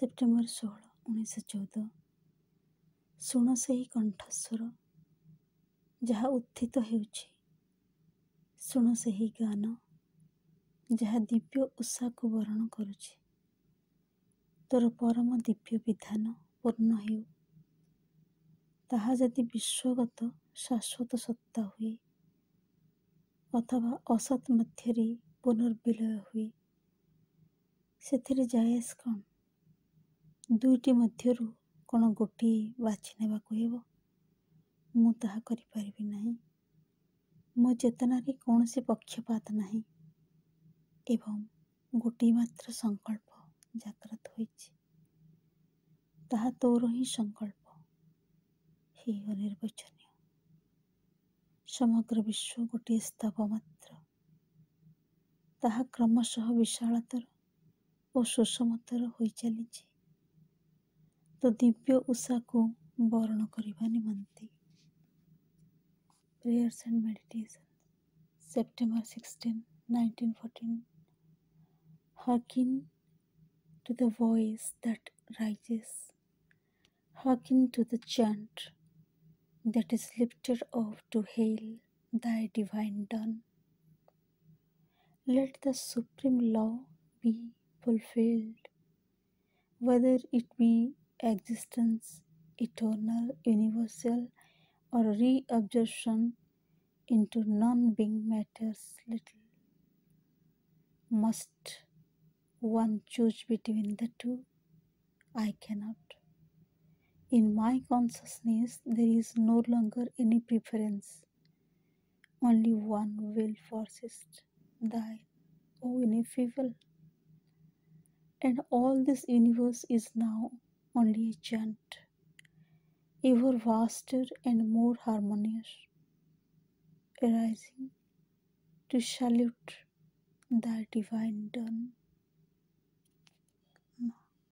September 16, 1914। ଶୁଣ ସେହି କଣ୍ଠସ୍ୱର ଯାହା ଉତ୍ଥିତ ହେଉଛି, ଶୁଣ ସେହି ଗାନ ଯାହା ଦିବ୍ୟ ଉଷାକୁ ବରଣ କରୁଛି। ତୋର ପରମ ଦିବ୍ୟ ବିଧାନ ପୂର୍ଣ୍ଣ ହେଉ। ତାହା ଯଦି ବିଶ୍ୱଗତ ଶାଶ୍ୱତ ସତ୍ତା ହୁଏ ଅଥବା ଅସତ୍ ମଧ୍ୟରେ ପୁନର୍ବିଲୟ ହୁଏ, ସେଥିରେ ଯାଏସ୍ କ'ଣ? ଦୁଇଟି ମଧ୍ୟରୁ କ'ଣ ଗୋଟିଏ ବାଛି ନେବାକୁ ହେବ? ମୁଁ ତାହା କରିପାରିବି ନାହିଁ। ମୋ ଚେତନାରେ କୌଣସି ପକ୍ଷପାତ ନାହିଁ ଏବଂ ଗୋଟିଏ ମାତ୍ର ସଂକଳ୍ପ ଜାଗ୍ରତ ହୋଇଛି। ତାହା ତୋର ହିଁ ସଂକଳ୍ପ, ହେ ଅନିର୍ବଚନୀୟ। ସମଗ୍ର ବିଶ୍ୱ ଗୋଟିଏ ସ୍ତବ ମାତ୍ର। ତାହା କ୍ରମଶଃ ବିଶାଳତର ଓ ସୁଷମତର ହୋଇ ଚାଲିଛି ତୋ ଦିବ୍ୟ ଉଷାକୁ ବରଣ କରିବା ନିମନ୍ତେ। ପ୍ରେୟର୍ସ and meditation. September 16, 1914. Hearken to the voice that rises. Hearken to the chant that is lifted up to hail thy divine dawn. Let the supreme law be fulfilled, whether it be existence, eternal, universal, or reabsorption into non-being matters little. Must one choose between the two? I cannot. In my consciousness there is no longer any preference. Only one will persist, thine, O ineffable. And all this universe is now only a chant, ever vaster and more harmonious, arising to salute thy divine dawn.